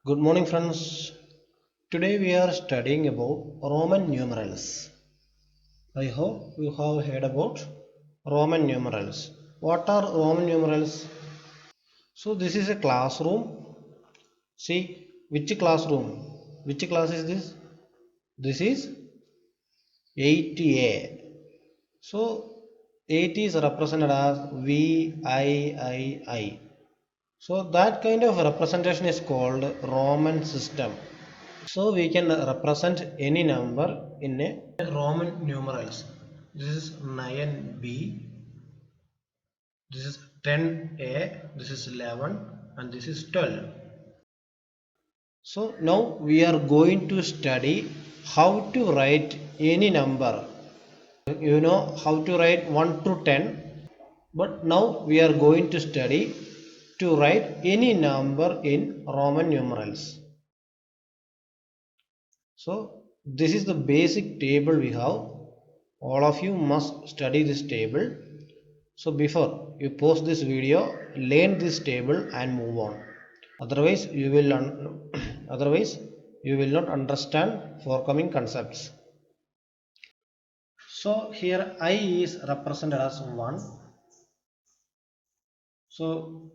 Good morning, friends. Today we are studying about Roman numerals. I hope you have heard about Roman numerals. What are Roman numerals? So this is a classroom. See which classroom? Which class is this? This is 80A. So 80 is represented as VIII. So that kind of representation is called Roman system. So we can represent any number in a Roman numerals. This is 9b, this is 10a, this is 11, and this is 12. So now we are going to study how to write any number. You know how to write 1 to 10, but now we are going to study to write any number in Roman numerals. So this is the basic table we have. All of you must study this table. So before you post this video, learn this table and move on. Otherwise you will otherwise you will not understand forthcoming concepts. So here I is represented as 1. So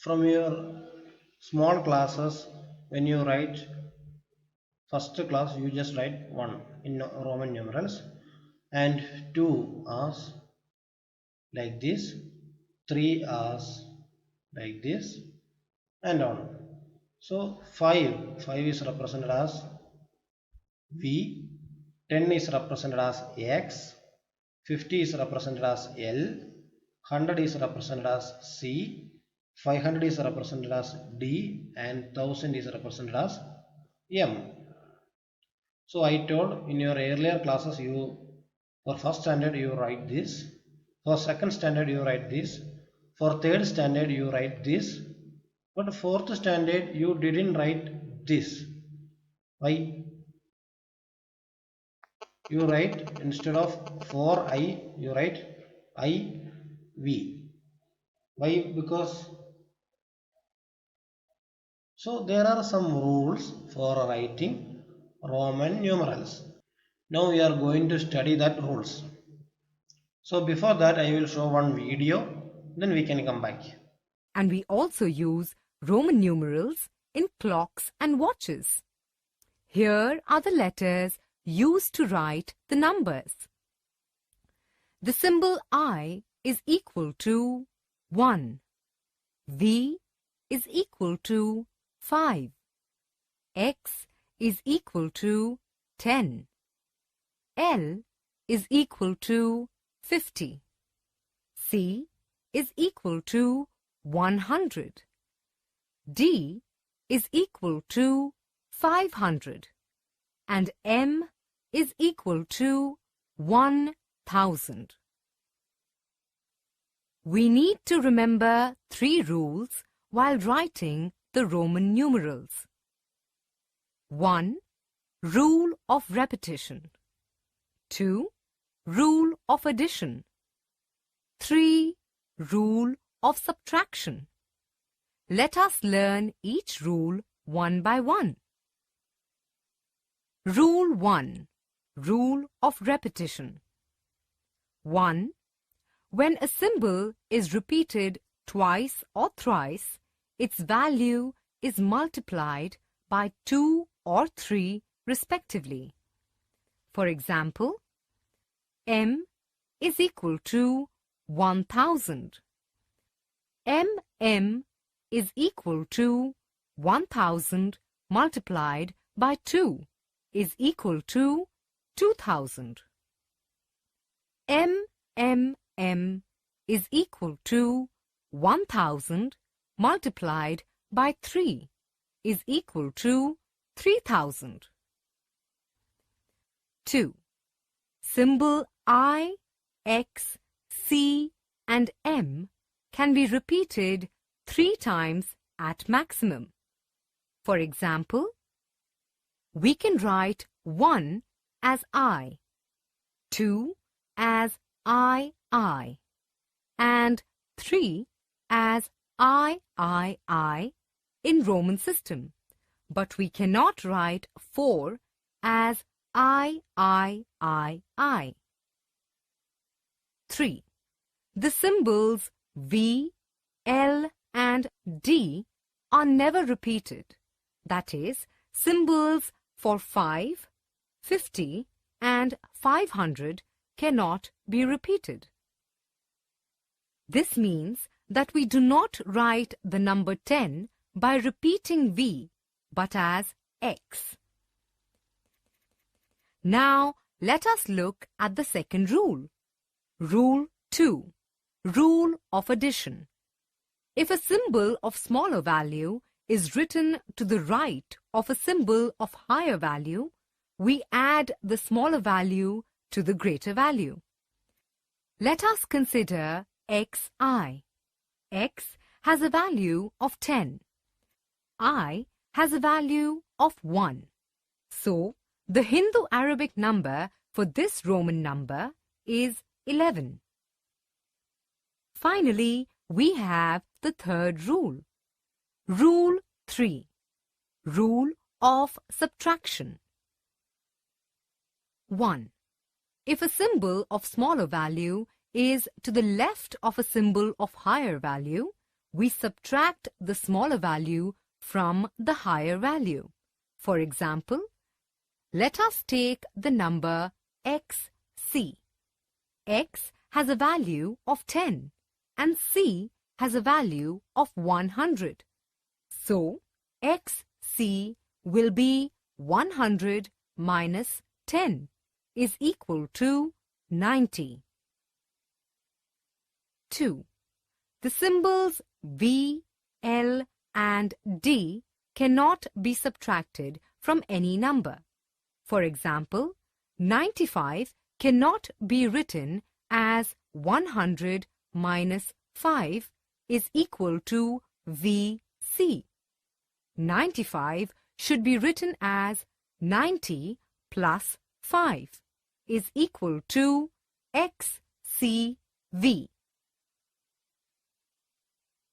from your small classes, when you write first class, you just write 1 in Roman numerals, and 2 as like this, 3 as like this, and on. So 5 is represented as V, 10 is represented as X, 50 is represented as L, 100 is represented as C, 500 is represented as D, and 1000 is represented as M. So I told in your earlier classes, you for first standard you write this, for second standard you write this, for third standard you write this, but fourth standard you didn't write this. Why? You write instead of 4I you write IV. Why? Because so there are some rules for writing Roman numerals. Now we are going to study that rules. So before that I will show one video, then we can come back. And we also use Roman numerals in clocks and watches. Here are the letters used to write the numbers. The symbol I is equal to 1. V is equal to 5. X is equal to 10. L is equal to 50. C is equal to 100. D is equal to 500. And M is equal to 1000. We need to remember 3 rules while writing the Roman numerals. 1. Rule of repetition. 2. Rule of addition. 3. Rule of subtraction. Let us learn each rule one by one. Rule 1. Rule of repetition. 1. When a symbol is repeated twice or thrice, its value is multiplied by 2 or 3 respectively. For example, M is equal to 1000. MM is equal to 1000 multiplied by 2 is equal to 2000. MMM is equal to 1000 multiplied by 3 is equal to 3000. 2. Symbol I, X, C and M can be repeated 3 times at maximum. For example, we can write 1 as I, 2 as I, and 3 as I in Roman system. but we cannot write 4 as I. 3. The symbols V, L and D are never repeated. That is, symbols for 5, 50 and 500 cannot be repeated. This means that we do not write the number 10 by repeating V, but as X. Now, let us look at the second rule. Rule 2. Rule of addition. If a symbol of smaller value is written to the right of a symbol of higher value, we add the smaller value to the greater value. Let us consider xi. X has a value of 10. I has a value of 1. So, the Hindu Arabic number for this Roman number is 11. Finally, we have the third rule. Rule 3. Rule of subtraction. 1. If a symbol of smaller value is to the left of a symbol of higher value, we subtract the smaller value from the higher value. For example, let us take the number xc. X has a value of 10 and c has a value of 100. So, xc will be 100 minus 10 is equal to 90. 2. The symbols V, L and D cannot be subtracted from any number. For example, 95 cannot be written as 100 minus 5 is equal to VC. 95 should be written as 90 plus 5 is equal to XCV.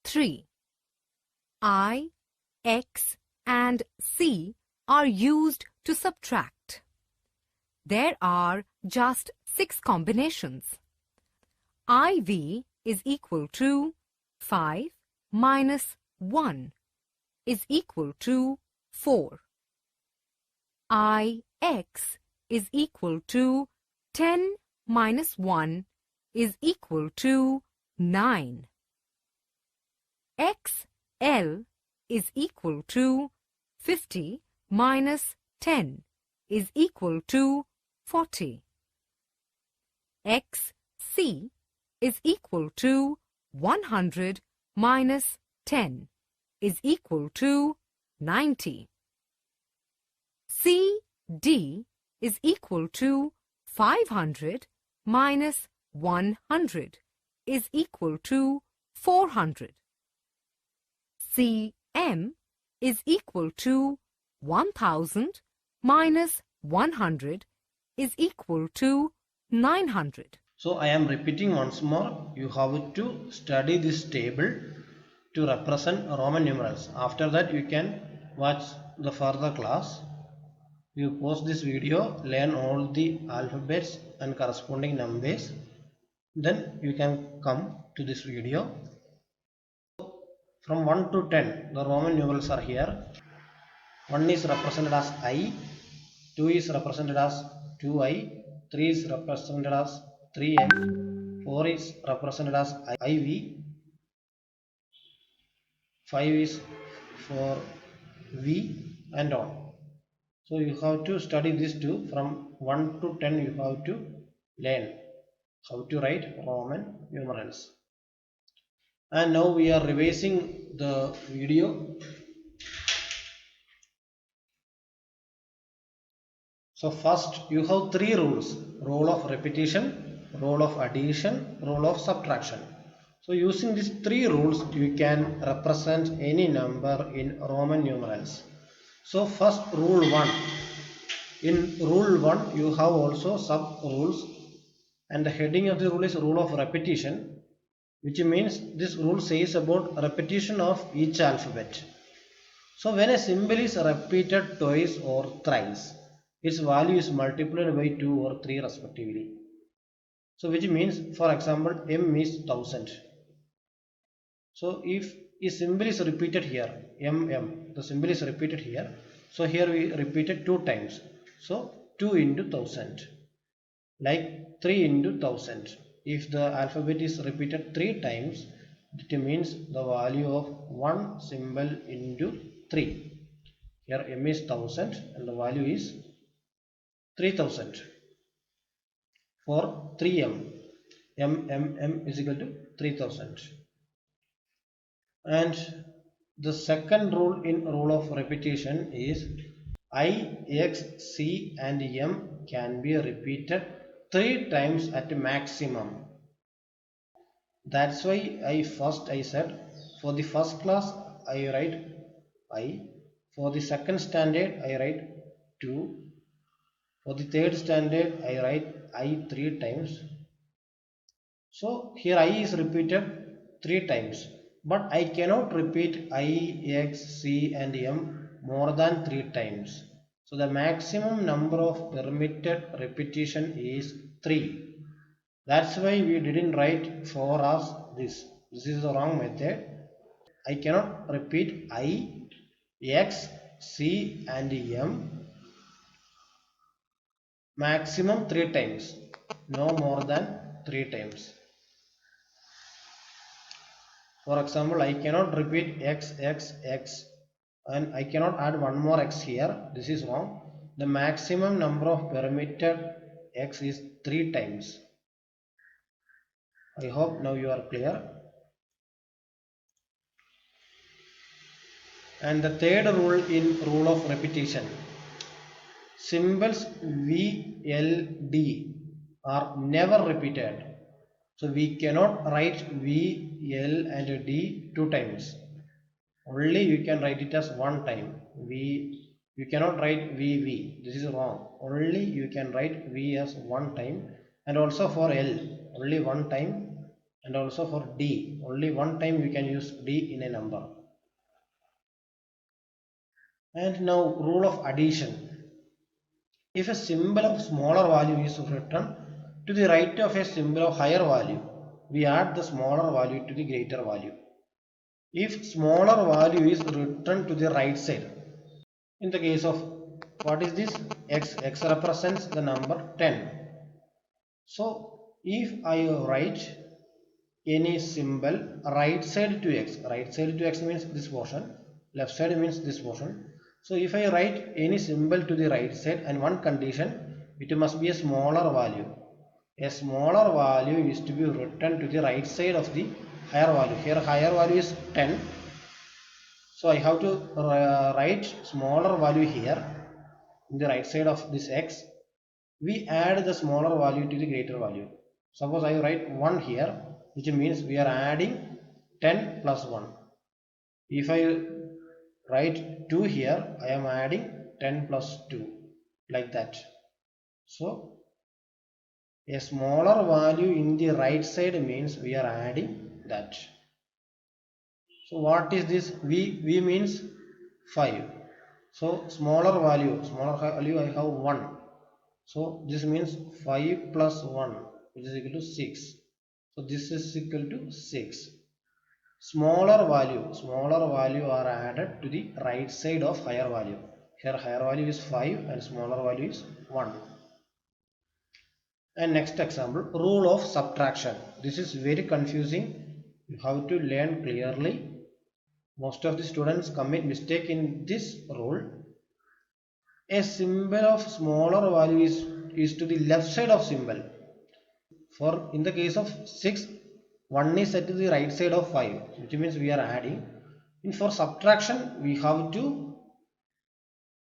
3. I, X and C are used to subtract. There are just 6 combinations. IV is equal to 5 minus 1 is equal to 4. IX is equal to 10 minus 1 is equal to 9. XL is equal to 50 minus 10 is equal to 40. XC is equal to 100 minus 10 is equal to 90. CD is equal to 500 minus 100 is equal to 400. CM is equal to 1000 minus 100 is equal to 900. So I am repeating once more. You have to study this table to represent Roman numerals. After that you can watch the further class. You pause this video, learn all the alphabets and corresponding numbers. Then you can come to this video. From 1 to 10, the Roman numerals are here. 1 is represented as I, 2 is represented as 2I, 3 is represented as 3N, 4 is represented as IV, 5 is for V and on. So you have to study these two. From 1 to 10 you have to learn how to write Roman numerals. And now we are revising the video. So first you have 3 rules: rule of repetition, rule of addition, rule of subtraction. So using these 3 rules you can represent any number in Roman numerals. So first, rule 1. In rule 1 you have also sub rules, and the heading of the rule is rule of repetition, which means this rule says about repetition of each alphabet. So when a symbol is repeated twice or thrice, its value is multiplied by 2 or 3 respectively. So which means, for example, m is 1000. So if a symbol is repeated here, the symbol is repeated here. So here we repeated 2 times. So 2 into 1000, like 3 into 1000. If the alphabet is repeated 3 times, it means the value of one symbol into 3. Here m is 1000 and the value is 3000 for 3m. M is equal to 3000. And the second rule in rule of repetition is I, X, C and M can be repeated 3 times at maximum. That's why I said for the first class I write I, for the second standard I write 2, for the third standard I write I 3 times. So here I is repeated 3 times, but I cannot repeat I, X, C and M more than 3 times. So the maximum number of permitted repetition is 3. That's why we didn't write for us this. This is the wrong method. I cannot repeat I, X, C and M maximum 3 times. No more than 3 times. For example, I cannot repeat x, x, x and I cannot add one more x here. This is wrong. The maximum number of permitted x is 3 times. I hope now you are clear. And the third rule in rule of repetition. Symbols V, L, D are never repeated. So we cannot write V, L and D 2 times. Only you can write it as one time. You cannot write VV. This is wrong. Only you can write V as one time, and also for L only one time, and also for D only one time you can use D in a number. And now rule of addition. If a symbol of smaller value is written to the right of a symbol of higher value, we add the smaller value to the greater value. If smaller value is written to the right side, in the case of what is this x, x represents the number 10. So if I write any symbol right side to x means this portion, left side means this portion. So if I write any symbol to the right side, and one condition, it must be a smaller value. A smaller value is to be written to the right side of the higher value. Here higher value is 10. So I have to write smaller value here in the right side of this x. We add the smaller value to the greater value. Suppose I write 1 here, which means we are adding 10 plus 1. If I write 2 here, I am adding 10 plus 2, like that. So a smaller value in the right side means we are adding that. So what is this? V means 5. So smaller value I have 1. So this means 5 plus 1, which is equal to 6. So this is equal to 6. Smaller value are added to the right side of higher value. Here higher value is 5 and smaller value is 1. And next example, rule of subtraction. This is very confusing. You have to learn clearly. Most of the students commit mistake in this rule. A symbol of smaller value is to the left side of symbol. For in the case of 6, 1 is set to the right side of 5, which means we are adding. And for subtraction, we have to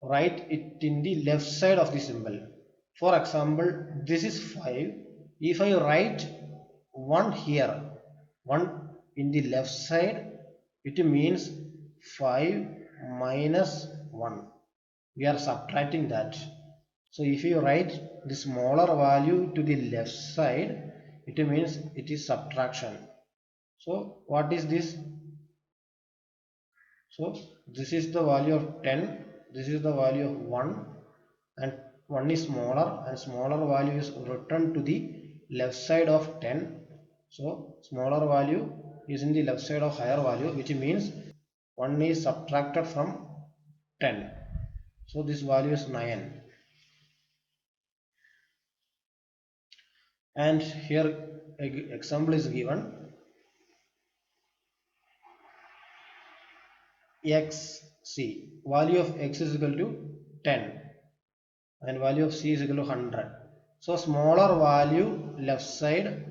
write it in the left side of the symbol. For example, this is 5. If I write 1 here, 1 in the left side, it means 5 minus 1. We are subtracting that. So if you write the smaller value to the left side, it means it is subtraction. So what is this? So this is the value of 10, this is the value of 1, and 1 is smaller, and smaller value is returned to the left side of 10. So smaller value is in the left side of higher value, which means 1 is subtracted from 10. So this value is 9. And here example is given. Xc, value of x is equal to 10 and value of c is equal to 100. So smaller value left side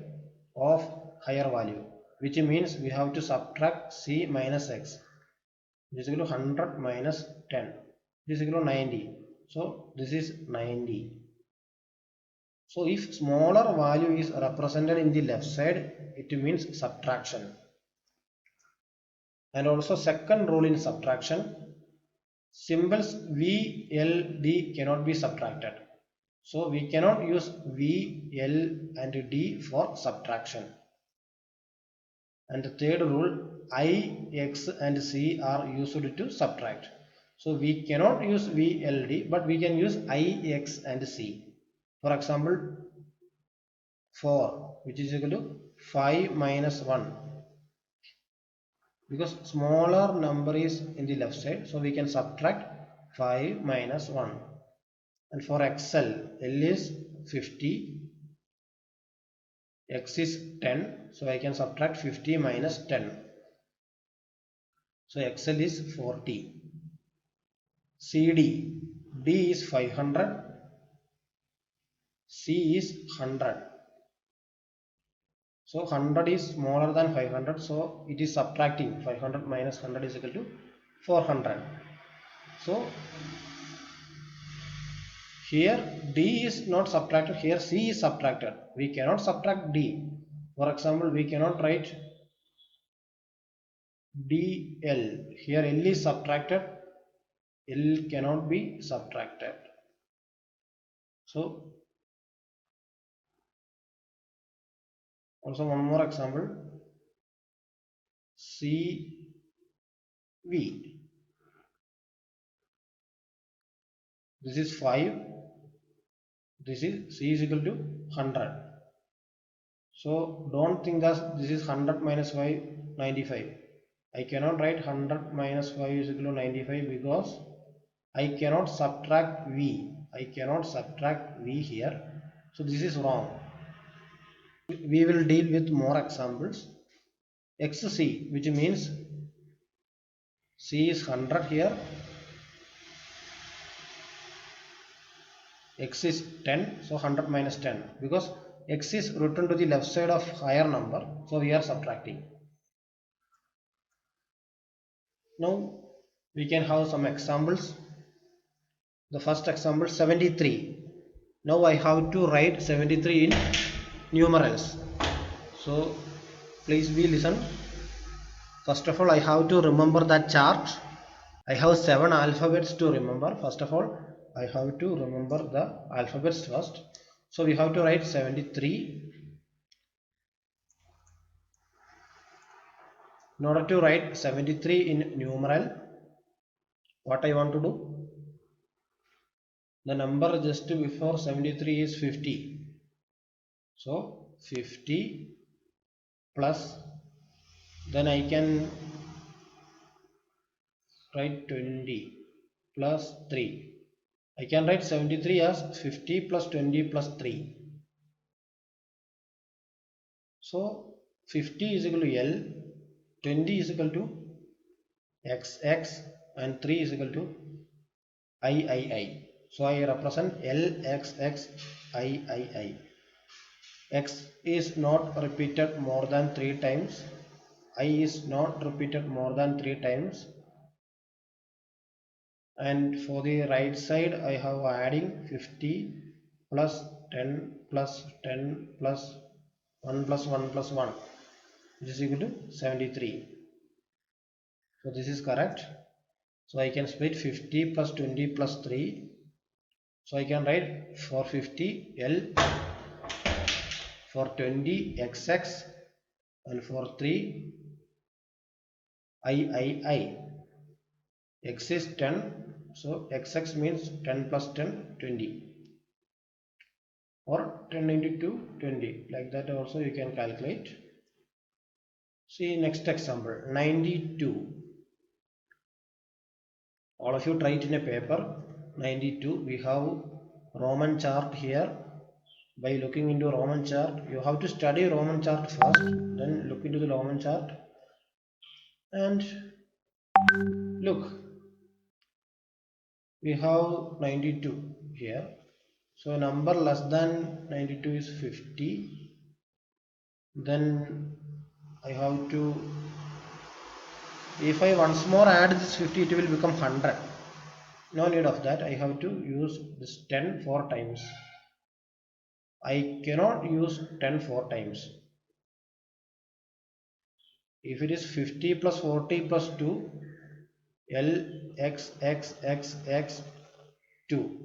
of higher value, which means we have to subtract c minus x. This is equal to 100 minus 10. This is equal to 90. So this is 90. So if smaller value is represented in the left side, it means subtraction. And also second rule in subtraction, symbols V, L, D cannot be subtracted. So we cannot use V, L and D for subtraction. And the third rule, I, X and C are used to subtract. So we cannot use V, L, D, but we can use I, X and C. For example, 4, which is equal to 5 minus 1. Because smaller number is in the left side, so we can subtract 5 minus 1. And for XL, L is 50, X is 10, so I can subtract 50 minus 10. So XL is 40. CD, D is 500, C is 100. So 100 is smaller than 500, so it is subtracting. 500 minus 100 is equal to 400. So here D is not subtracted, here C is subtracted. We cannot subtract D. For example, we cannot write DL. Here L is subtracted, L cannot be subtracted. So also one more example, CV. This is 5, this is C is equal to 100. So don't think that this is 100 minus 5, 95. I cannot write 100 minus 5 is equal to 95 because I cannot subtract V. I cannot subtract V here. So this is wrong. We will deal with more examples. XC, which means C is 100 here, X is 10, so 100 minus 10, because X is written to the left side of higher number, so we are subtracting. Now we can have some examples. The first example, 73. Now I have to write 73 in numerals. So please be listen. First of all, I have to remember that chart. I have 7 alphabets to remember. First of all, I have to remember the alphabets first. So we have to write 73. In order to write 73 in numeral, what I want to do? The number just before 73 is 50. So 50 plus, then I can write 20 plus 3. I can write 73 as 50 plus 20 plus 3. So 50 is equal to L, 20 is equal to XX, and 3 is equal to III. So I represent LXXIII. X is not repeated more than 3 times. I is not repeated more than 3 times. And for the right side, I have adding 50 plus 10 plus 10 plus 1 plus 1 plus 1, which is equal to 73. So this is correct. So I can split 50 plus 20 plus 3. So I can write for 50 L, for 20 XX, and for 3 III. X is 10, so XX means 10 plus 10, 20, or 10 into 2, 20. Like that also you can calculate. See next example, 92. All of you try it in a paper. 92. We have Roman chart here. By looking into Roman chart, you have to study Roman chart first, then look into the Roman chart and look. We have 92 here. So number less than 92 is 50. Then I have to, if I once more add this 50, it will become 100. No need of that. I have to use this 10 4 times. I cannot use 10 4 times. If it is 50 plus 40 plus 2, L x x x x 2.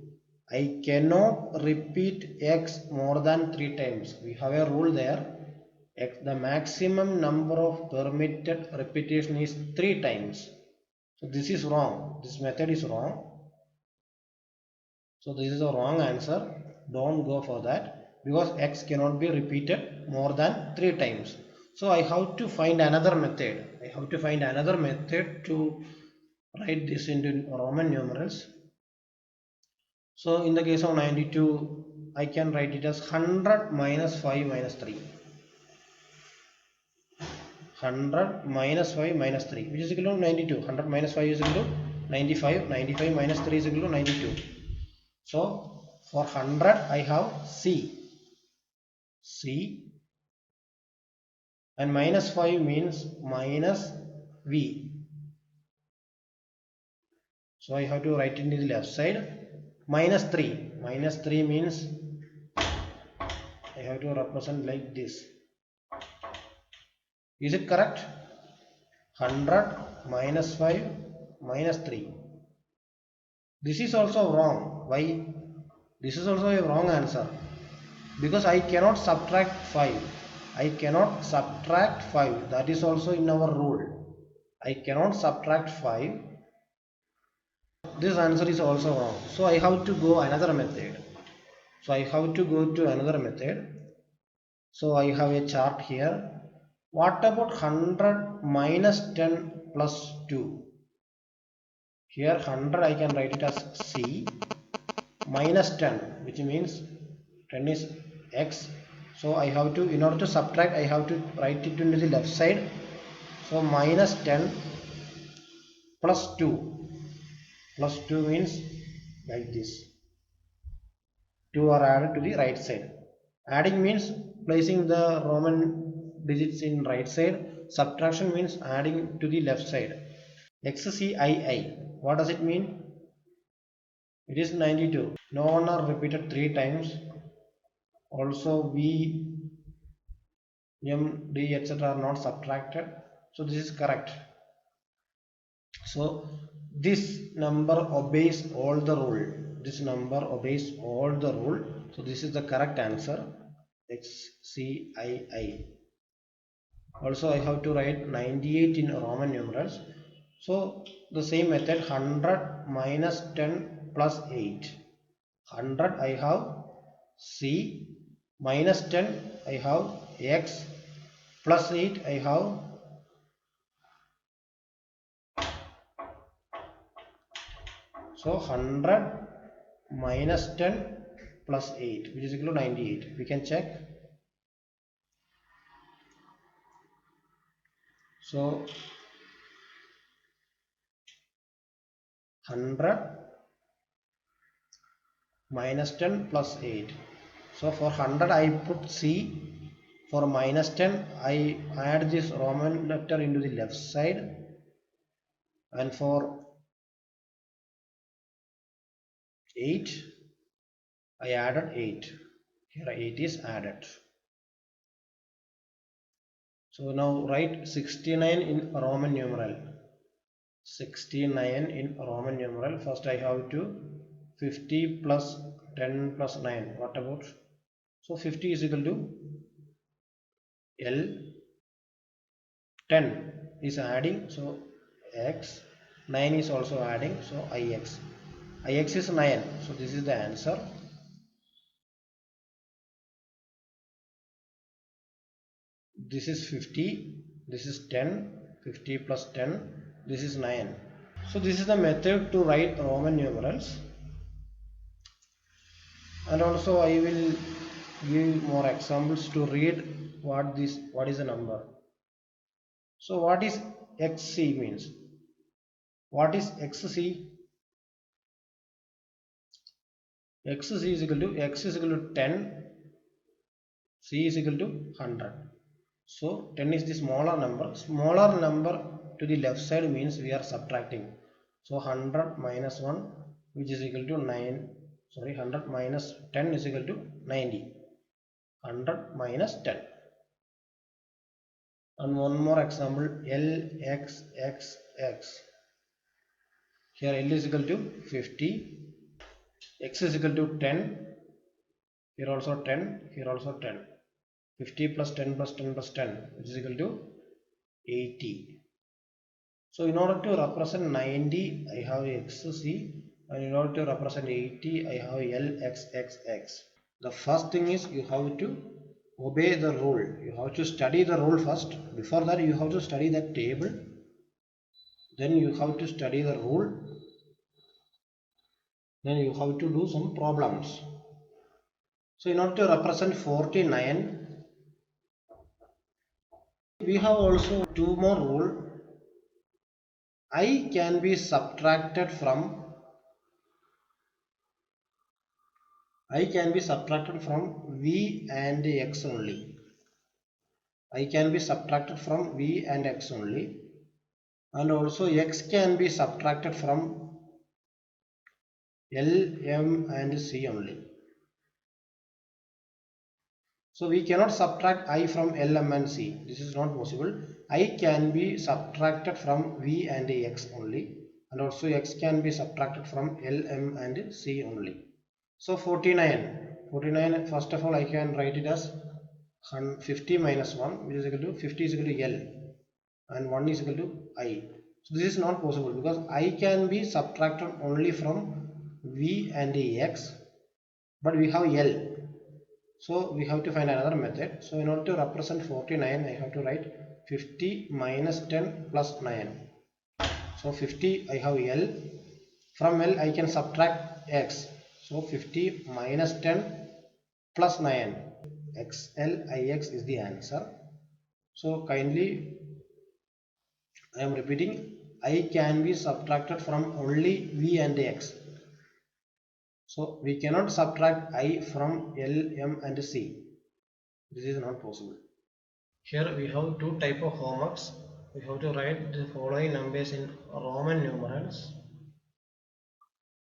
I cannot repeat x more than 3 times. We have a rule there. The maximum number of permitted repetition is 3 times. So this is wrong. This method is wrong. So this is a wrong answer. Don't go for that because x cannot be repeated more than 3 times. So I have to find another method. I have to find another method to write this into Roman numerals. So in the case of 92, I can write it as 100 minus 5 minus 3. 100 minus 5 minus 3, which is equal to 92. 100 minus 5 is equal to 95. 95 minus 3 is equal to 92. So for 100 I have C. And minus 5 means minus V. So I have to write it in the left side. Minus 3. Minus 3 means I have to represent like this. Is it correct? 100 minus 5 minus 3. This is also wrong. Why? This is also a wrong answer. Because I cannot subtract 5. I cannot subtract 5. That is also in our rule. I cannot subtract 5. This answer is also wrong. So I have to go another method. So I have to go to another method. So I have a chart here. What about 100 minus 10 plus 2? Here 100 I can write it as C minus 10, which means 10 is X. So I have to, in order to subtract, I have to write it into the left side. So minus 10 plus 2. Plus 2 means like this. 2 are added to the right side. Adding means placing the Roman digits in right side. Subtraction means adding to the left side. XCII. What does it mean? It is 92. No one are repeated 3 times. Also V, M, D, etc. are not subtracted. So this is correct. So this number obeys all the rule. This number obeys all the rule. So this is the correct answer. XCII. Also I have to write 98 in Roman numerals. So the same method, 100 minus 10 plus 8. 100 I have C, minus 10 I have X, plus 8 I have, so 100 minus 10 plus 8, which is equal to 98. We can check. So 100 minus 10 plus 8. So for 100 I put C. For minus 10 I add this Roman letter into the left side. And for 8 I added 8. Here 8 is added. So now write 69 in Roman numeral. 69 in Roman numeral. First I have to 50 plus 10 plus 9. What about? So 50 is equal to L. 10 is adding. So X 9 is also adding, so ix. Ix is 9, so this is the answer. This is 50, this is 10, 50 plus 10, this is 9. So this is the method to write Roman numerals. And also I will give more examples to read what is the number. So what is xc means? What is xc? xc is equal to x is equal to 10, c is equal to 100. So 10 is the smaller number. Smaller number to the left side means we are subtracting. So 100 minus 1, which is equal to 9. Sorry, 100 minus 10 is equal to 90. 100 minus 10. And one more example, LXXX. Here L is equal to 50, X is equal to 10, here also 10, here also 10. 50 plus 10 plus 10 plus 10, which is equal to 80. So in order to represent 90, I have XC, and in order to represent 80, I have LXXX. The first thing is you have to obey the rule. You have to study the rule first. Before that, you have to study that table. Then you have to study the rule. Then you have to do some problems. So in order to represent 49, we have also two more rules. I can be subtracted from V and X only. I can be subtracted from V and X only, and also X can be subtracted from L, M and C only. So we cannot subtract I from L, M and C. This is not possible. I can be subtracted from V and X only, and also X can be subtracted from L, M and C only. So 49, first of all I can write it as 50 minus 1, which is equal to 50 is equal to L, and 1 is equal to I. So this is not possible because I can be subtracted only from V and X, but we have L. So we have to find another method. So in order to represent 49, I have to write 50 minus 10 plus 9. So 50 I have L. From L I can subtract X. So 50 minus 10 plus 9. XLIX is the answer. So kindly I am repeating, I can be subtracted from only V and X. So we cannot subtract I from L, M and C. This is not possible. Here we have two type of homeworks. We have to write the following numbers in Roman numerals,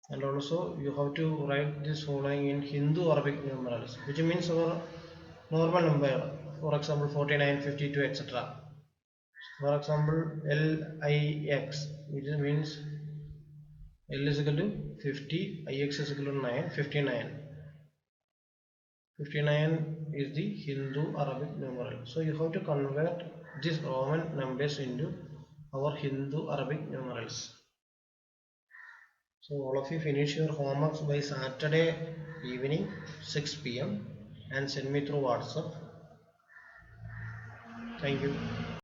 and also you have to write this following in Hindu Arabic numerals, which means our normal number. For example, 49, 52, etc. For example, LIX, which means L is equal to 50, IX is equal to 9, 59. 59 is the Hindu Arabic numeral. So you have to convert these Roman numbers into our Hindu Arabic numerals. So all of you finish your homeworks by Saturday evening 6 p.m. and send me through WhatsApp. Thank you.